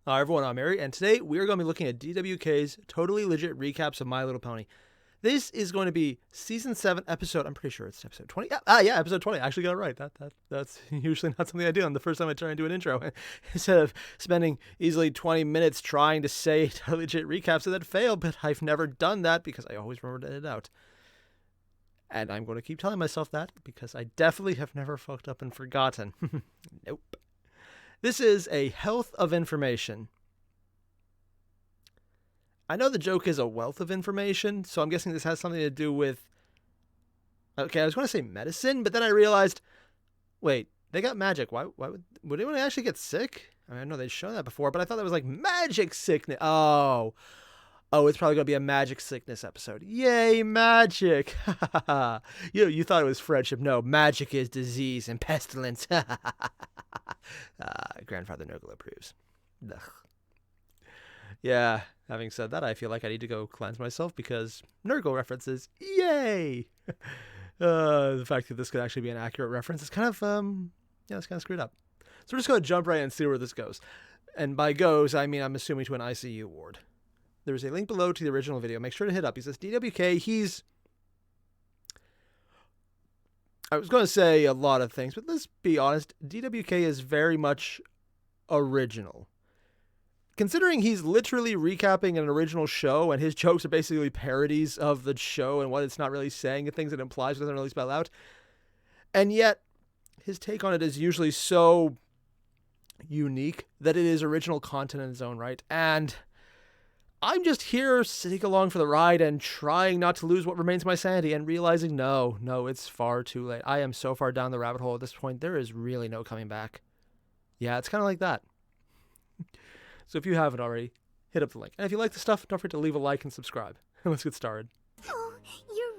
Hi everyone, I'm Airier, and today we are going to be looking at DWK's totally legit recaps of My Little Pony. This is going to be season 7 episode, I'm pretty sure it's episode 20. Yeah, episode 20. I actually got it right. That's usually not something I do on the first time I try and do an intro. Instead of spending easily 20 minutes trying to say totally legit recaps that fail, but I've never done that because I always remember to edit it out. And I'm going to keep telling myself that because I definitely have never fucked up and forgotten. Nope. This is a health of information. I know the joke is a wealth of information, so I'm guessing this has something to do with... Okay, I was going to say medicine, but then I realized, wait, they got magic. Why would anyone actually get sick? I mean, I know they've shown that before, but I thought that was like magic sickness. Oh, it's probably going to be a magic sickness episode. Yay, magic. You thought it was friendship. No, magic is disease and pestilence. Grandfather Nurgle approves. Ugh. Yeah, having said that, I feel like I need to go cleanse myself because Nurgle references. Yay! The fact that this could actually be an accurate reference is kind of, it's kind of screwed up. So we're just going to jump right in and see where this goes. And by goes, I mean I'm assuming to an ICU ward. There's a link below to the original video. Make sure to hit up. He says DWK, I was going to say a lot of things, but let's be honest. DWK is very much original. Considering he's literally recapping an original show and his jokes are basically parodies of the show and what it's not really saying and things it implies but doesn't really spell out. And yet, his take on it is usually so unique that it is original content in its own right. And I'm just here sitting along for the ride and trying not to lose what remains of my sanity and realizing, no, it's far too late. I am so far down the rabbit hole at this point. There is really no coming back. Yeah, it's kind of like that. So if you haven't already, hit up the link. And if you like the stuff, don't forget to leave a like and subscribe. Let's get started. Oh, you're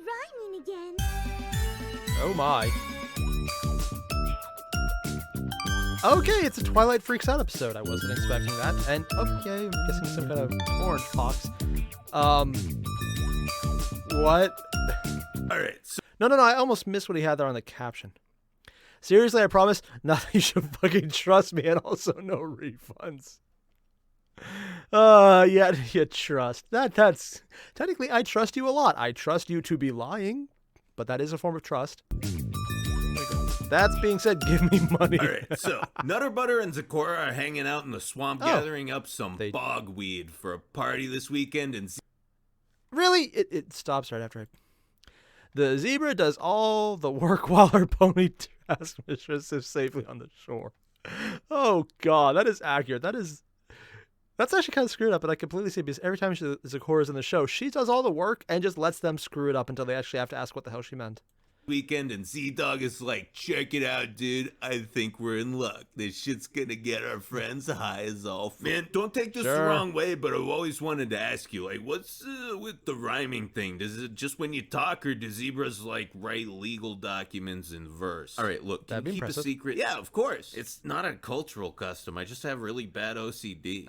rhyming again. Oh my. Okay, it's a Twilight Freaks Out episode. I wasn't expecting that. And, okay, I'm guessing some kind of orange fox. What? Alright, so... No, I almost missed what he had there on the caption. Seriously, I promise, nothing you should fucking trust me, and also no refunds. Yeah, you trust. That's... Technically, I trust you a lot. I trust you to be lying, but that is a form of trust. That's being said, give me money. Alright, so Nutter Butter and Zakora are hanging out in the swamp gathering up some bogweed for a party this weekend and... Really? It stops right after it. The zebra does all the work while her pony task mistress is safely on the shore. Oh god, that is accurate. That's actually kind of screwed up, but I completely see it because every time Zakora's in the show, she does all the work and just lets them screw it up until they actually have to ask what the hell she meant. Weekend, and Z-Dog is like, check it out, dude. I think we're in luck. This shit's gonna get our friends high as all. Man, don't take this the wrong way, but I've always wanted to ask you, like, what's with the rhyming thing? Does it just when you talk, or do zebras, like, write legal documents in verse? Alright, look, can you keep a secret? Yeah, of course. It's not a cultural custom. I just have really bad OCD.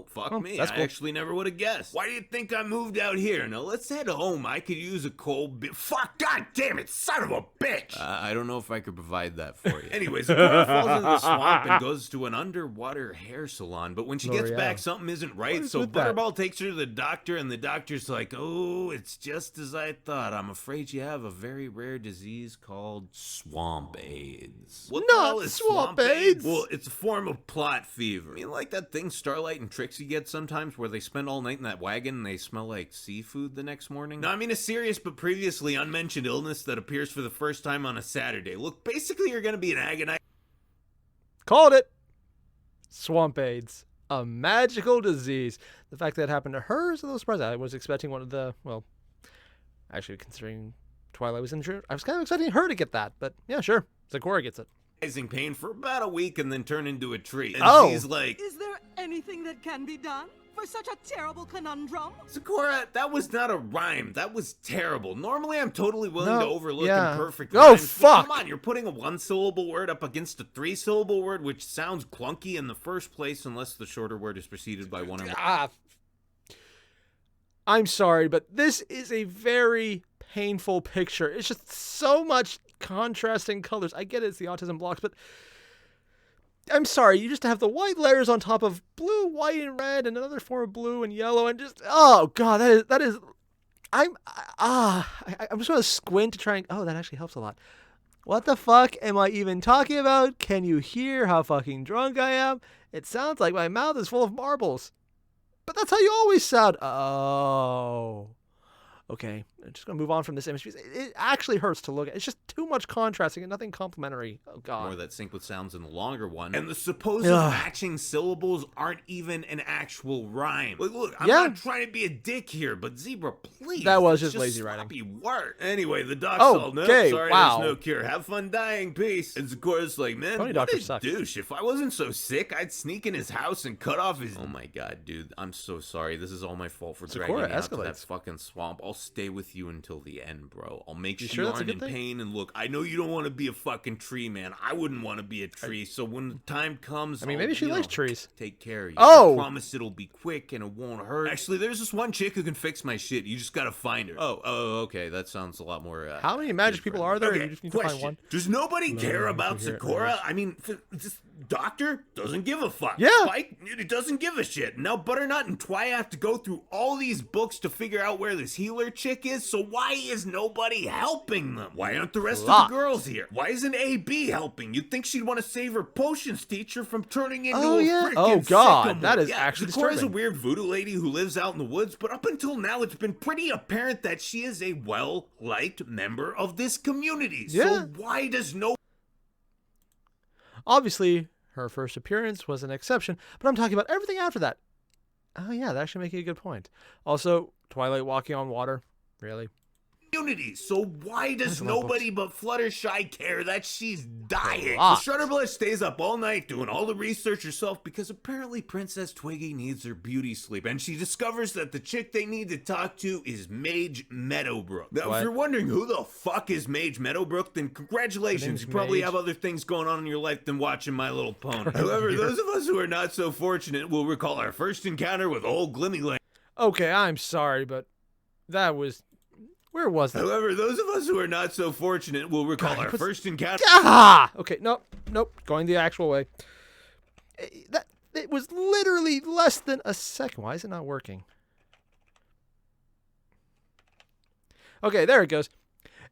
Fuck me. That's cool. I actually never would have guessed. Why do you think I moved out here? Now, let's head home. I could use a cold bit. Fuck, god damn it, son of a bitch! I don't know if I could provide that for you. Anyways, the girl falls into the swamp and goes to an underwater hair salon, but when she gets back, something isn't right, so Butterball takes her to the doctor, and the doctor's like, oh, it's just as I thought. I'm afraid you have a very rare disease called swamp AIDS. What the hell is swamp AIDS? Well, it's a form of plot fever. I mean, like that thing Starlight and Trixie get sometimes where they spend all night in that wagon and they smell like seafood the next morning? No, I mean a serious but previously unmentioned illness that appears for the first time on a Saturday. Look, basically you're gonna be an agonizing... Called it! Swamp AIDS. A magical disease. The fact that it happened to her is a little surprising. I was expecting one of the, well, actually considering Twilight was injured, I was kind of expecting her to get that, but yeah, sure. Zakora gets it. Pain for about a week and then turn into a tree. And she's like, is there anything that can be done for such a terrible conundrum? Zakora, that was not a rhyme. That was terrible. Normally, I'm totally willing to overlook imperfect rhymes. Oh, fuck! Come on, you're putting a one-syllable word up against a three-syllable word, which sounds clunky in the first place unless the shorter word is preceded by one or more. I'm sorry, but this is a very painful picture. It's just so much contrasting colors. I get it's the autism blocks, but I'm sorry, you just have the white layers on top of blue, white, and red, and another form of blue and yellow, and just, oh god, that is. I'm just gonna squint to try and. Oh, that actually helps a lot. What the fuck am I even talking about? Can you hear how fucking drunk I am? It sounds like my mouth is full of marbles. But that's how you always sound. Oh. Okay, I'm just going to move on from this image. It actually hurts to look at. It's just too much contrasting and nothing complimentary. Oh, God. Or that sync with sounds in the longer one. And the supposed matching syllables aren't even an actual rhyme. Like, look, I'm not trying to be a dick here, but Zebra, please. That was just lazy writing. Work. Anyway, the doc's all, no, sorry, there's no cure. Have fun dying, peace. And Zikora's like, man, Tony what Doctor a douche. If I wasn't so sick, I'd sneak in his house and cut off his... Oh my god, dude, I'm so sorry. This is all my fault for dragging you out to that fucking swamp. I'll stay with you until the end, bro. I'll make sure you aren't in pain. And look, I know you don't want to be a fucking tree, man. I wouldn't want to be a tree. So when the time comes, I mean, maybe she likes trees. Take care of you. Oh, I promise it'll be quick and it won't hurt. Actually, there's this one chick who can fix my shit. You just gotta find her. Oh, okay. That sounds a lot more. How many magic people are there? Okay, you just need to find one. Does nobody care about Zikora? I mean, this doctor doesn't give a fuck. Yeah. Spike, it doesn't give a shit. Now Butternut and Twy have to go through all these books to figure out where this healer chick is. So why is nobody helping them? Why aren't the rest of the girls here? Why isn't AB helping? You'd think she'd want to save her potions teacher from turning into a freaking sycamore. That is actually disturbing. Zikora's a weird voodoo lady who lives out in the woods, but up until now it's been pretty apparent that she is a well-liked member of this community. So why does no... Obviously, her first appearance was an exception, but I'm talking about everything after that. Oh yeah, that actually makes a good point. Also, Twilight walking on water. Really? Community. So why does nobody but Fluttershy care that she's dying? So Shutterblush stays up all night doing all the research herself because apparently Princess Twiggy needs her beauty sleep, and she discovers that the chick they need to talk to is Mage Meadowbrook. Now, if you're wondering who the fuck is Mage Meadowbrook, then congratulations. You probably have other things going on in your life than watching My Little Pony. However, those of us who are not so fortunate will recall our first encounter with old Glimmyland. Okay, I'm sorry, but that was... Where was that? However, those of us who are not so fortunate will recall our first encounter. Okay, nope. Going the actual way. It was literally less than a second. Why is it not working? Okay, there it goes.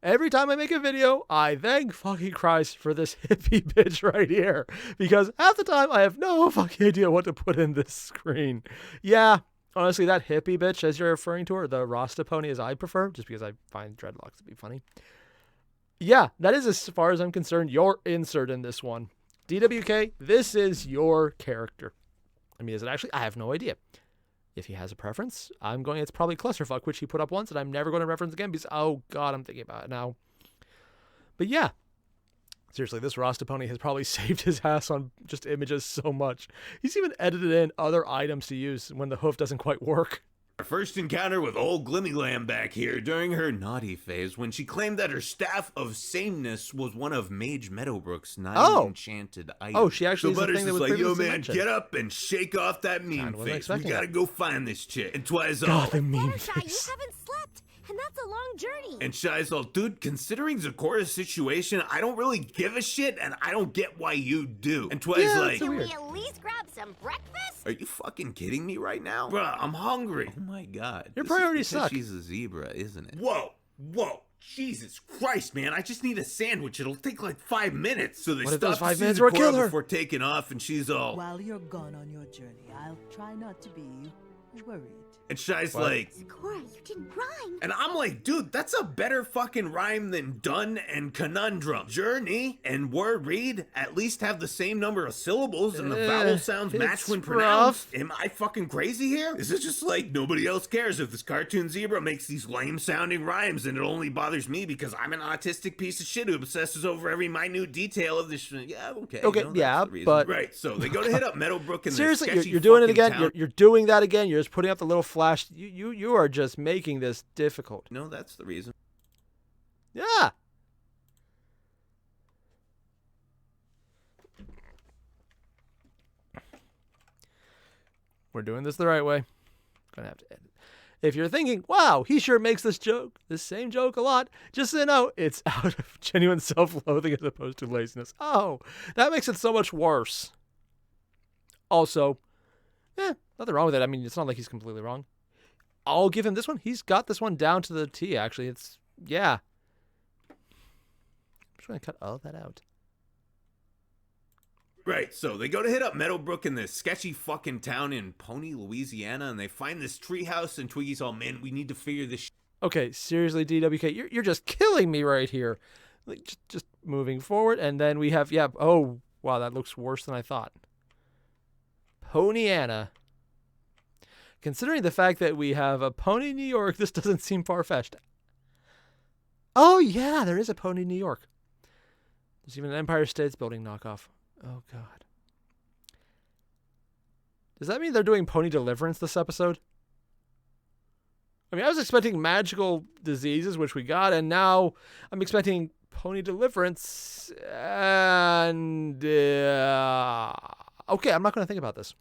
Every time I make a video, I thank fucking Christ for this hippie bitch right here. Because half the time, I have no fucking idea what to put in this screen. Yeah. Honestly, that hippie bitch, as you're referring to her, the Rasta pony as I prefer, just because I find dreadlocks to be funny. Yeah, that is, as far as I'm concerned, your insert in this one. DWK, this is your character. I mean, is it actually? I have no idea. If he has a preference, it's probably Clusterfuck, which he put up once, and I'm never going to reference again because, oh god, I'm thinking about it now. But yeah. Seriously, this Rasta pony has probably saved his ass on just images so much. He's even edited in other items to use when the hoof doesn't quite work. Our first encounter with old Glimmylam back here during her naughty phase when she claimed that her staff of sameness was one of Mage Meadowbrook's 9 enchanted items. Oh, she actually so is the thing that was like, yo man, mentioned. Get up and shake off that meme face. We gotta go find this chick. And Twi's all, God, the meme face. You haven't slept, and that's a long journey. And Shy's all, dude, considering Zikora's situation, I don't really give a shit, and I don't get why you do. And Twi's like, can we at least grab some breakfast? Are you fucking kidding me right now? Bruh, I'm hungry. Oh my god. Your priorities suck. She's a zebra, isn't it? Whoa. Jesus Christ, man. I just need a sandwich. It'll take like 5 minutes. So they what if those stop 5 minutes were a killer? Before taking off, and she's all... While you're gone on your journey, I'll try not to be worried. And Shy's like... Zikora, you didn't rhyme. And I'm like, dude, that's a better fucking rhyme than done and conundrum. Journey and word read at least have the same number of syllables and the vowel sounds match when pronounced. Am I fucking crazy here? Is it just like nobody else cares if this cartoon zebra makes these lame sounding rhymes and it only bothers me because I'm an autistic piece of shit who obsesses over every minute detail of this? Yeah, okay. Okay, yeah, but... Right, so they go to hit up Meadowbrook and seriously, you're doing it again. You're doing that again. You're just putting up the little flash. You are just making this difficult. No, that's the reason. Yeah. We're doing this the right way. Gonna have to edit. If you're thinking, wow, he sure makes this same joke a lot, just so you know, it's out of genuine self-loathing as opposed to laziness. Oh, that makes it so much worse. Also, nothing wrong with it. I mean, it's not like he's completely wrong. I'll give him this one. He's got this one down to the T, actually. Yeah. I'm just going to cut all of that out. Right, so they go to hit up Meadowbrook in this sketchy fucking town in Pony, Louisiana, and they find this treehouse, and Twiggy's all, man, we need to figure this Okay, seriously, DWK, you're just killing me right here. Like, just moving forward, and then we have, oh, wow, that looks worse than I thought. Ponyanna. Considering the fact that we have a Pony, New York, this doesn't seem far-fetched. Oh, yeah, there is a Pony, New York. There's even an Empire States Building knockoff. Oh, God. Does that mean they're doing Pony Deliverance this episode? I mean, I was expecting magical diseases, which we got, and now I'm expecting Pony Deliverance. And, okay, I'm not going to think about this.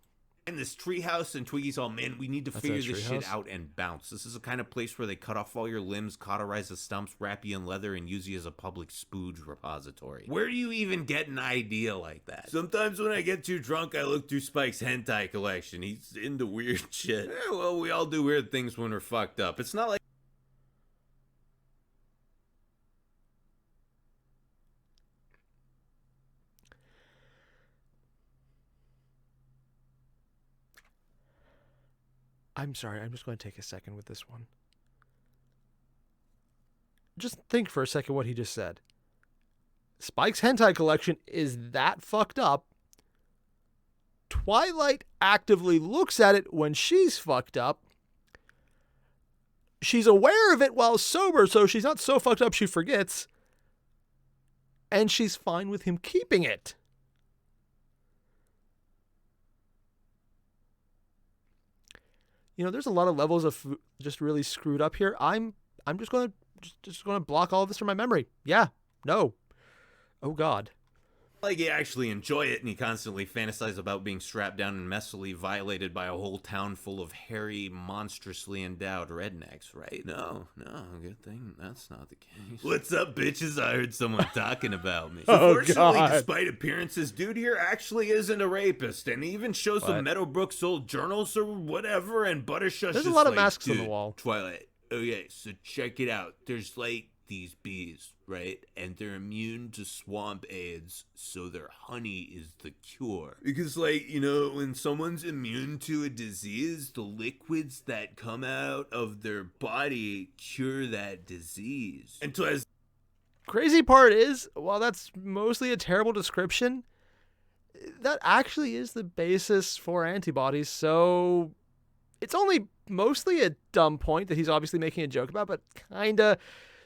in this treehouse, and Twiggy's all, man, we need to figure this shit out and bounce. This is the kind of place where they cut off all your limbs, cauterize the stumps, wrap you in leather, and use you as a public spooge repository. Where do you even get an idea like that? Sometimes when I get too drunk, I look through Spike's hentai collection. He's into weird shit. Well, we all do weird things when we're fucked up. It's not like I'm sorry, I'm just going to take a second with this one. Just think for a second what he just said. Spike's hentai collection is that fucked up. Twilight actively looks at it when she's fucked up. She's aware of it while sober, so she's not so fucked up she forgets. And she's fine with him keeping it. You know, there's a lot of levels of just really screwed up here. I'm just going to block all of this from my memory. Yeah. No. Oh God. like you actually enjoy it, and you constantly fantasize about being strapped down and messily violated by a whole town full of hairy, monstrously endowed rednecks, right? No, good thing that's not the case. What's up, bitches? I heard someone talking about me. Unfortunately, despite appearances, dude here actually isn't a rapist, and he even shows some Meadowbrook's old journals or whatever, and Buttershush There's a lot of masks on the wall. Twilight. Okay, so check it out. There's like these bees, right? And they're immune to swamp aids, so their honey is the cure. Because, like, you know, when someone's immune to a disease, the liquids that come out of their body cure that disease. And so as crazy part is, while that's mostly a terrible description, that actually is the basis for antibodies, so it's only mostly a dumb point that he's obviously making a joke about, but kinda,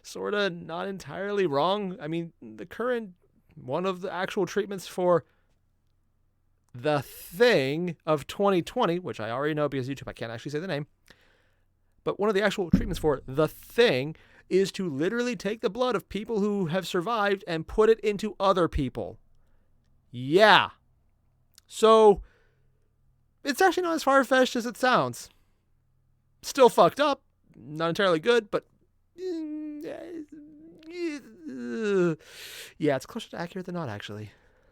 sorta, not entirely wrong. I mean, the current, one of the actual treatments for the thing of 2020, which I already know because YouTube, I can't actually say the name, but one of the actual treatments for the thing is to literally take the blood of people who have survived and put it into other people. Yeah. So, it's actually not as far-fetched as it sounds. Still fucked up. Not entirely good, but yeah, it's closer to accurate than not, actually.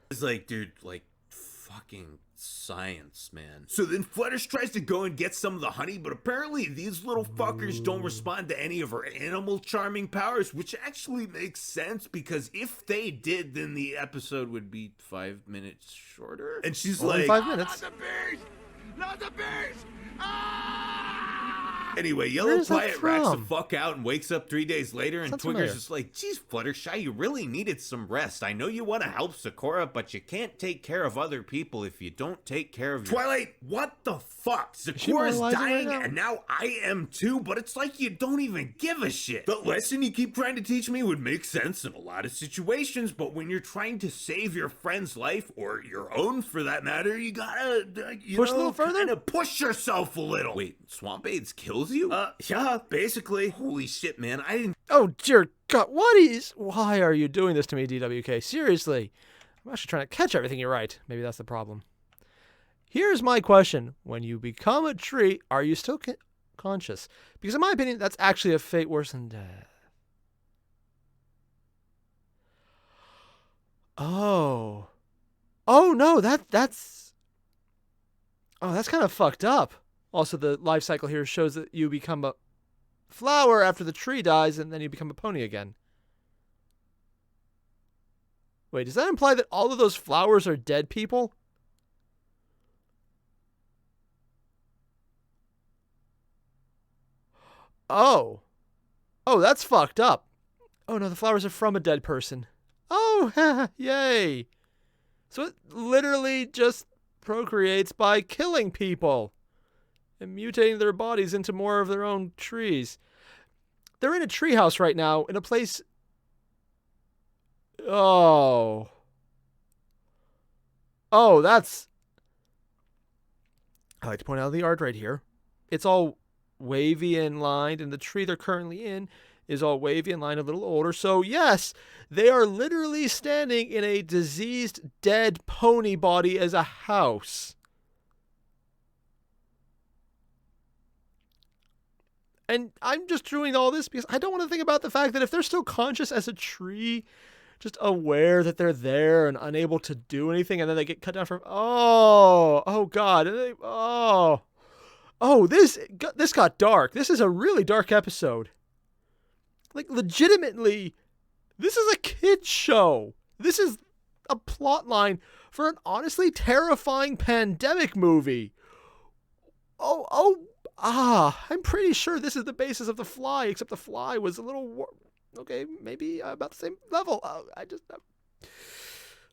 it's like, dude, like, fucking science, man. So then Fluttershy tries to go and get some of the honey, but apparently these little fuckers don't respond to any of her animal charming powers, which actually makes sense, because if they did, then the episode would be 5 minutes shorter. And she's Only like, 5 minutes. Not the bees! Not the bees! Ah! Anyway, Yellow Where's that Quiet racks the from? fuck out and wakes up 3 days later, and Sounds Twigger's familiar. just like, geez, Fluttershy, you really needed some rest. I know you want to help Sakura, but you can't take care of other people if you don't take care of Twilight, what the fuck? Sakura's moralizing dying, right now? and now I am too, but it's like you don't even give a shit. The lesson you keep trying to teach me would make sense in a lot of situations, but when you're trying to save your friend's life, or your own for that matter, you gotta, Push a little further? kinda push yourself a little. Wait, swamp aids kills you? Yeah, basically. Holy shit, man, I didn't Oh, dear God. Why are you doing this to me, DWK? Seriously. I'm actually trying to catch everything you write. Maybe that's the problem. Here's my question. When you become a tree, are you still conscious? Because in my opinion, that's actually a fate worse than death. Oh. Oh, no, that's... Oh, that's kind of fucked up. Also, the life cycle here shows that you become a flower after the tree dies, and then you become a pony again. Wait, does that imply that all of those flowers are dead people? Oh. Oh, that's fucked up. Oh no, the flowers are from a dead person. Oh, yay. So it literally just procreates by killing people and mutating their bodies into more of their own trees. They're in a treehouse right now, in a place... Oh. Oh, that's... I like to point out the art right here. It's all wavy and lined, and the tree they're currently in is all wavy and lined, a little older. So yes, they are literally standing in a diseased, dead pony body as a house. And I'm just doing all this because I don't want to think about the fact that if they're still conscious as a tree, just aware that they're there and unable to do anything, and then they get cut down from... Oh God. This got dark. This is a really dark episode. Like, legitimately, this is a kid's show. This is a plot line for an honestly terrifying pandemic movie. I'm pretty sure this is the basis of The Fly, except The Fly was a little... Okay, maybe about the same level.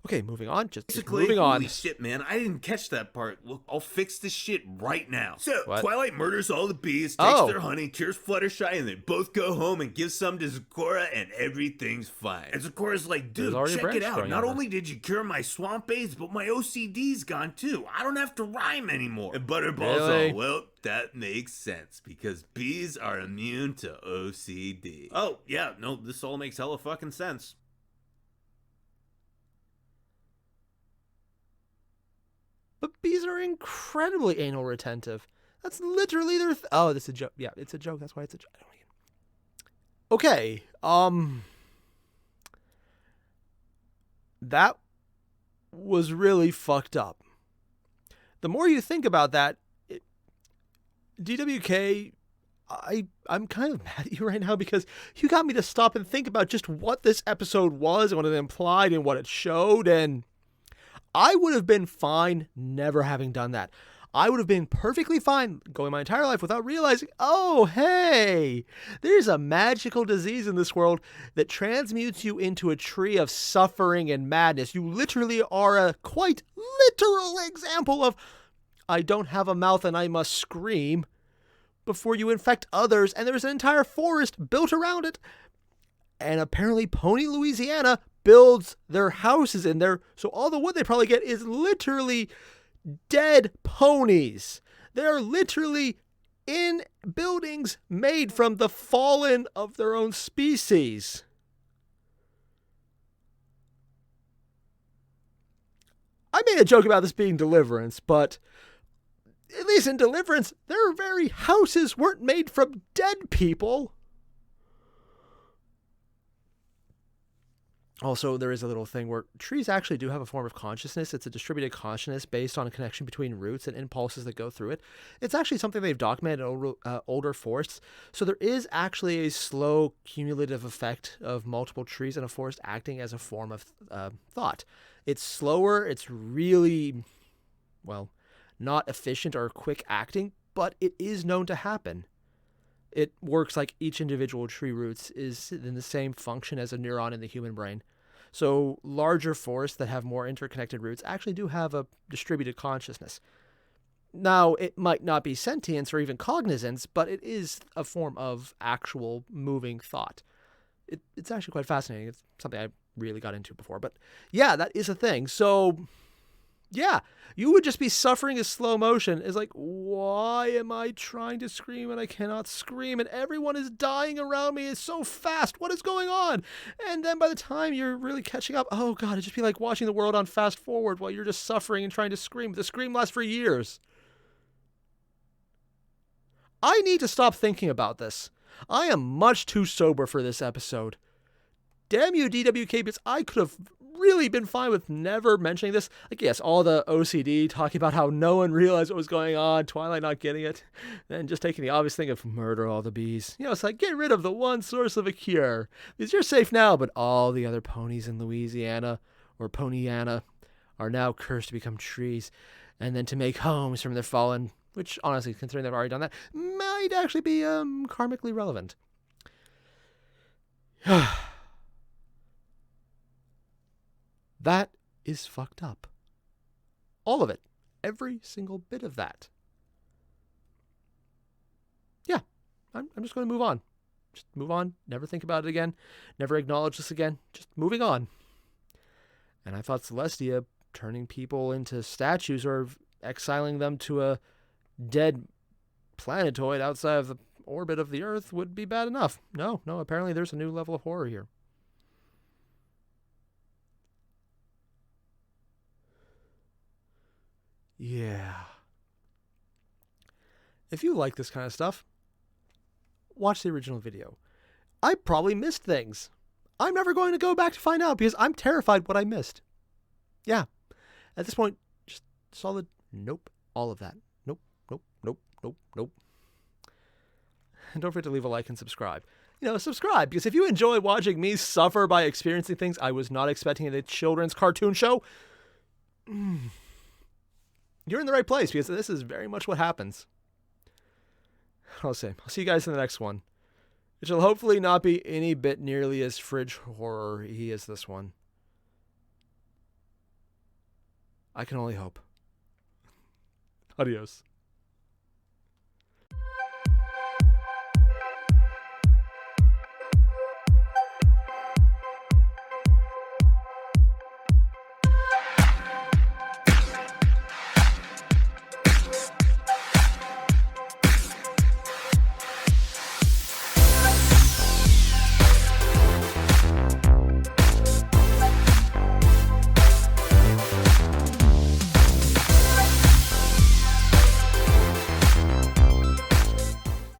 Okay, moving on. Moving on. Holy shit, man. I didn't catch that part. Look, I'll fix this shit right now. So, What? Twilight murders all the bees, takes their honey, cures Fluttershy, and they both go home and give some to Zecora, and everything's fine. And Zecora's like, dude, check it out. Not only did you cure my swamp bass, but my OCD's gone too. I don't have to rhyme anymore. And Butterball's Really? all, well, that makes sense, because bees are immune to OCD. Oh, yeah, no, this all makes hella fucking sense. But bees are incredibly anal retentive. That's literally their... Oh, this is a joke. Yeah, it's a joke. That's why it's a joke. Okay. That was really fucked up. The more you think about that, DWK, I'm kind of mad at you right now because you got me to stop and think about just what this episode was and what it implied and what it showed, and I would have been fine never having done that. I would have been perfectly fine going my entire life without realizing, oh, hey, there's a magical disease in this world that transmutes you into a tree of suffering and madness. You literally are a quite literal example of, I don't have a mouth and I must scream, before you infect others, and there's an entire forest built around it. And apparently Pony Louisiana builds their houses in there, so all the wood they probably get is literally dead ponies. They're literally in buildings made from the fallen of their own species. I made a joke about this being Deliverance, but at least in Deliverance, their very houses weren't made from dead people. Also, there is a little thing where trees actually do have a form of consciousness. It's a distributed consciousness based on a connection between roots and impulses that go through it. It's actually something they've documented in older forests. So there is actually a slow cumulative effect of multiple trees in a forest acting as a form of thought. It's slower. It's really, well, not efficient or quick acting, but it is known to happen. It works like each individual tree roots is in the same function as a neuron in the human brain. So larger forests that have more interconnected roots actually do have a distributed consciousness. Now, it might not be sentience or even cognizance, but it is a form of actual moving thought. It's actually quite fascinating. It's something I really got into before. But yeah, that is a thing. So yeah, you would just be suffering in slow motion. It's like, why am I trying to scream and I cannot scream and everyone is dying around me? It's so fast. What is going on? And then by the time you're really catching up, oh God, it'd just be like watching the world on fast forward while you're just suffering and trying to scream. The scream lasts for years. I need to stop thinking about this. I am much too sober for this episode. Damn you, DWK, because I could have really been fine with never mentioning this. Like, yes, all the OCD talking about how no one realized what was going on, Twilight not getting it, then just taking the obvious thing of murder all the bees. It's like, get rid of the one source of a cure. Because you're safe now, but all the other ponies in Louisiana, or Ponyiana, are now cursed to become trees, and then to make homes from their fallen, which, honestly, considering they've already done that, might actually be karmically relevant. That is fucked up. All of it. Every single bit of that. Yeah, I'm just going to move on. Just move on. Never think about it again. Never acknowledge this again. Just moving on. And I thought Celestia turning people into statues or exiling them to a dead planetoid outside of the orbit of the Earth would be bad enough. No, apparently there's a new level of horror here. Yeah. If you like this kind of stuff, watch the original video. I probably missed things. I'm never going to go back to find out because I'm terrified what I missed. Yeah. At this point, just solid nope. All of that. Nope. And don't forget to leave a like and subscribe. Subscribe, because if you enjoy watching me suffer by experiencing things I was not expecting in a children's cartoon show, you're in the right place, because this is very much what happens. I'll see you guys in the next one. It shall hopefully not be any bit nearly as fridge horror-y as this one. I can only hope. Adios.